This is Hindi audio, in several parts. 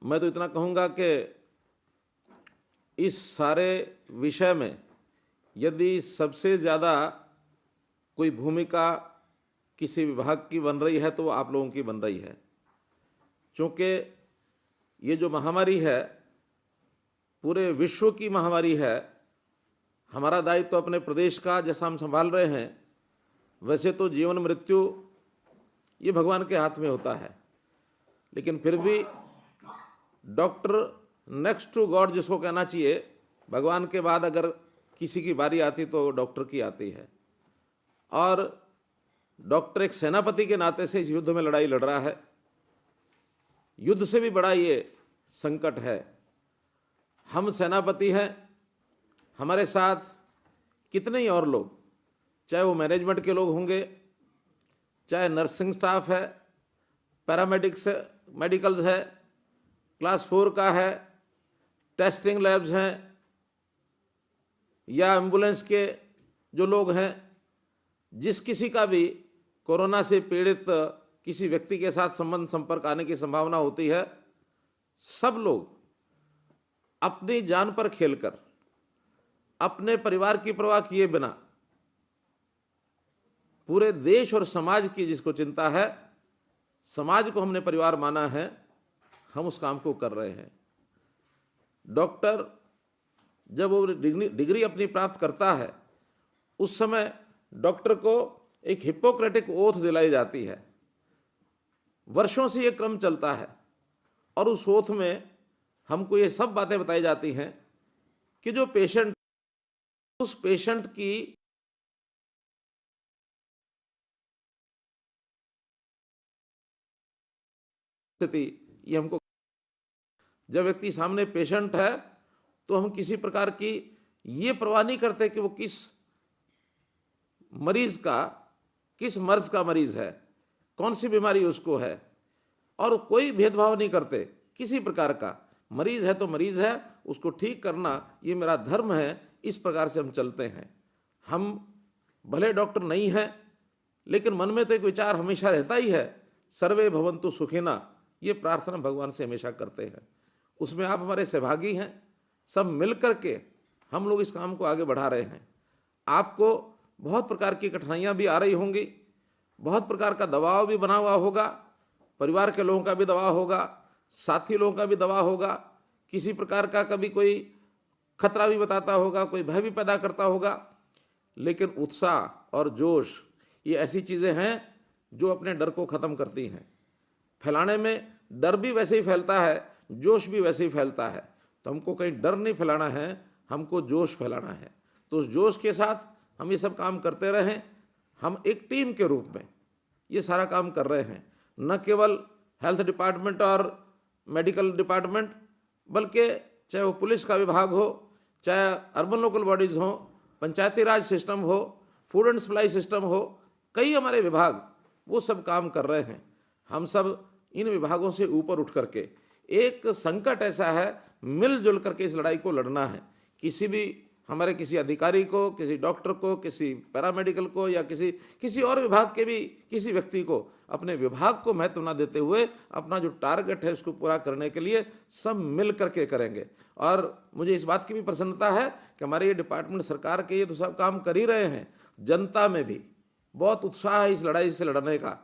मैं तो इतना कहूँगा कि इस सारे विषय में यदि सबसे ज़्यादा कोई भूमिका किसी विभाग की बन रही है तो वो आप लोगों की बन रही है, क्योंकि ये जो महामारी है पूरे विश्व की महामारी है। हमारा दायित्व तो अपने प्रदेश का जैसा हम संभाल रहे हैं, वैसे तो जीवन मृत्यु ये भगवान के हाथ में होता है, लेकिन फिर भी डॉक्टर नेक्स्ट टू गॉड जिसको कहना चाहिए, भगवान के बाद अगर किसी की बारी आती तो डॉक्टर की आती है। और डॉक्टर एक सेनापति के नाते से इस युद्ध में लड़ाई लड़ रहा है। युद्ध से भी बड़ा ये संकट है। हम सेनापति हैं, हमारे साथ कितने ही और लोग, चाहे वो मैनेजमेंट के लोग होंगे, चाहे नर्सिंग स्टाफ है, पैरामेडिक्स मेडिकल्स है, क्लास 4 का है, टेस्टिंग लैब्स हैं, या एम्बुलेंस के जो लोग हैं, जिस किसी का भी कोरोना से पीड़ित किसी व्यक्ति के साथ संबंध संपर्क आने की संभावना होती है, सब लोग अपनी जान पर खेलकर अपने परिवार की परवाह किए बिना पूरे देश और समाज की जिसको चिंता है, समाज को हमने परिवार माना है, हम उस काम को कर रहे हैं। डॉक्टर जब वो डिग्री अपनी प्राप्त करता है, उस समय डॉक्टर को एक हिप्पोक्रेटिक ओथ दिलाई जाती है। वर्षों से ये क्रम चलता है और उस ओथ में हमको ये सब बातें बताई जाती हैं कि जो पेशेंट, उस पेशेंट की स्थिति, ये हमको, जब व्यक्ति सामने पेशेंट है तो हम किसी प्रकार की ये परवाह नहीं करते कि वो किस मरीज का, किस मर्ज का मरीज है, कौन सी बीमारी उसको है, और कोई भेदभाव नहीं करते किसी प्रकार का। मरीज है तो मरीज है, उसको ठीक करना ये मेरा धर्म है, इस प्रकार से हम चलते हैं। हम भले डॉक्टर नहीं हैं, लेकिन मन में तो एक विचार हमेशा रहता ही है, सर्वे भवन्तु सुखिना, ये प्रार्थना भगवान से हमेशा करते हैं। उसमें आप हमारे सहभागी हैं, सब मिल कर के हम लोग इस काम को आगे बढ़ा रहे हैं। आपको बहुत प्रकार की कठिनाइयाँ भी आ रही होंगी, बहुत प्रकार का दबाव भी बना हुआ होगा, परिवार के लोगों का भी दबाव होगा, साथी लोगों का भी दबाव होगा, किसी प्रकार का कभी कोई खतरा भी बताता होगा, कोई भय भी पैदा करता होगा। लेकिन उत्साह और जोश ये ऐसी चीज़ें हैं जो अपने डर को ख़त्म करती हैं। फैलाने में डर भी वैसे ही फैलता है, जोश भी वैसे ही फैलता है। तो हमको कहीं डर नहीं फैलाना है, हमको जोश फैलाना है। तो उस जोश के साथ हम ये सब काम करते रहें। हम एक टीम के रूप में ये सारा काम कर रहे हैं, न केवल हेल्थ डिपार्टमेंट और मेडिकल डिपार्टमेंट, बल्कि चाहे वो पुलिस का विभाग हो, चाहे अर्बन लोकल बॉडीज़ हो, पंचायती राज सिस्टम हो, फूड एंड सप्लाई सिस्टम हो, कई हमारे विभाग वो सब काम कर रहे हैं। हम सब इन विभागों से ऊपर उठ करके, एक संकट ऐसा है, मिलजुल करके इस लड़ाई को लड़ना है। किसी भी हमारे किसी अधिकारी को, किसी डॉक्टर को, किसी पैरामेडिकल को, या किसी और विभाग के भी किसी व्यक्ति को अपने विभाग को महत्व न देते हुए अपना जो टारगेट है उसको पूरा करने के लिए सब मिल करके करेंगे। और मुझे इस बात की भी प्रसन्नता है कि हमारे ये डिपार्टमेंट सरकार के ये तो सब काम कर ही रहे हैं, जनता में भी बहुत उत्साह है इस लड़ाई से लड़ने का,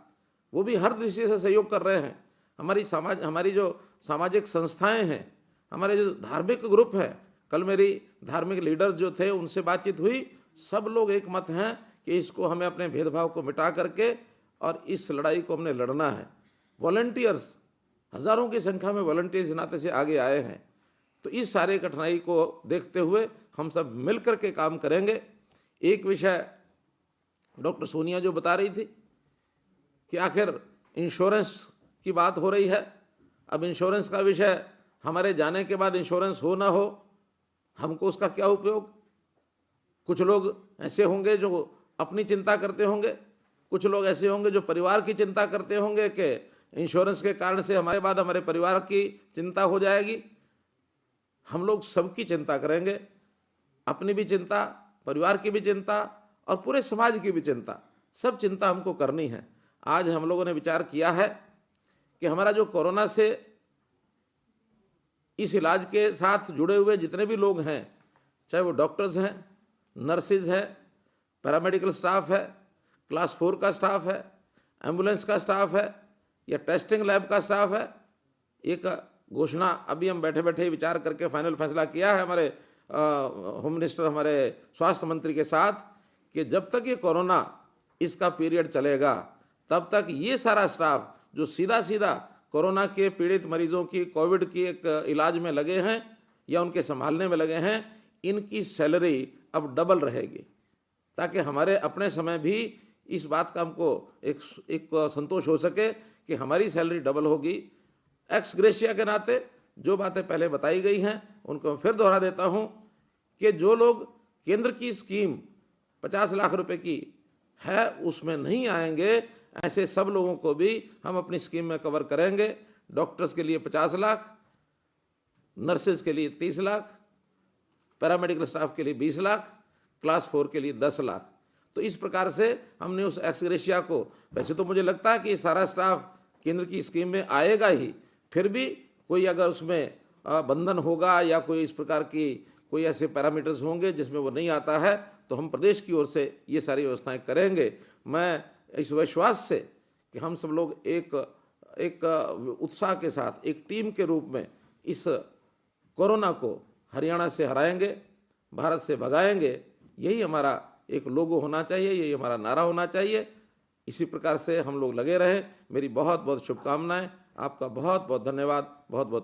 वो भी हर दृष्टि से सहयोग कर रहे हैं। हमारी जो सामाजिक संस्थाएं हैं, हमारे जो धार्मिक ग्रुप हैं, कल मेरी धार्मिक लीडर्स जो थे उनसे बातचीत हुई, सब लोग एक मत हैं कि इसको हमें अपने भेदभाव को मिटा करके और इस लड़ाई को हमने लड़ना है। वॉलंटियर्स, हज़ारों की संख्या में वॉलंटियर्स नाते से आगे आए हैं। तो इस सारे कठिनाई को देखते हुए हम सब मिल कर के काम करेंगे। एक विषय डॉक्टर सोनिया जो बता रही थी कि आखिर इंश्योरेंस की बात हो रही है। अब इंश्योरेंस का विषय, हमारे जाने के बाद इंश्योरेंस हो ना हो, हमको उसका क्या उपयोग। कुछ लोग ऐसे होंगे जो अपनी चिंता करते होंगे, कुछ लोग ऐसे होंगे जो परिवार की चिंता करते होंगे कि इंश्योरेंस के कारण से हमारे बाद हमारे परिवार की चिंता हो जाएगी। हम लोग सबकी चिंता करेंगे, अपनी भी चिंता, परिवार की भी चिंता और पूरे समाज की भी चिंता, सब चिंता हमको करनी है। आज हम लोगों ने विचार किया है कि हमारा जो कोरोना से इस इलाज के साथ जुड़े हुए जितने भी लोग हैं, चाहे वो डॉक्टर्स हैं, नर्सिज है, पैरामेडिकल स्टाफ है, क्लास 4 का स्टाफ है, एम्बुलेंस का स्टाफ है या टेस्टिंग लैब का स्टाफ है, एक घोषणा अभी हम बैठे बैठे विचार करके फाइनल फैसला किया है हमारे होम मिनिस्टर, हमारे स्वास्थ्य मंत्री के साथ, कि जब तक ये कोरोना इसका पीरियड चलेगा तब तक ये सारा स्टाफ जो सीधा सीधा कोरोना के पीड़ित मरीजों की, कोविड की एक इलाज में लगे हैं या उनके संभालने में लगे हैं, इनकी सैलरी अब डबल रहेगी, ताकि हमारे अपने समय भी इस बात का हमको एक संतोष हो सके कि हमारी सैलरी डबल होगी। एक्स ग्रेशिया के नाते जो बातें पहले बताई गई हैं उनको मैं फिर दोहरा देता हूं कि जो लोग केंद्र की स्कीम 50 लाख रुपए की है उसमें नहीं आएंगे, ऐसे सब लोगों को भी हम अपनी स्कीम में कवर करेंगे। डॉक्टर्स के लिए 50 लाख, नर्सेज के लिए 30 लाख, पैरामेडिकल स्टाफ के लिए 20 लाख, क्लास 4 के लिए 10 लाख। तो इस प्रकार से हमने उस एक्स ग्रेशिया को, वैसे तो मुझे लगता है कि सारा स्टाफ केंद्र की स्कीम में आएगा ही, फिर भी कोई अगर उसमें बंधन होगा या कोई इस प्रकार की कोई ऐसे पैरामीटर्स होंगे जिसमें वो नहीं आता है, तो हम प्रदेश की ओर से ये सारी व्यवस्थाएं करेंगे। मैं इस विश्वास से कि हम सब लोग एक उत्साह के साथ एक टीम के रूप में इस कोरोना को हरियाणा से हराएंगे, भारत से भगाएंगे, यही हमारा एक लोगो होना चाहिए, यही हमारा नारा होना चाहिए। इसी प्रकार से हम लोग लगे रहें। मेरी बहुत बहुत शुभकामनाएं। आपका बहुत बहुत धन्यवाद। बहुत बहुत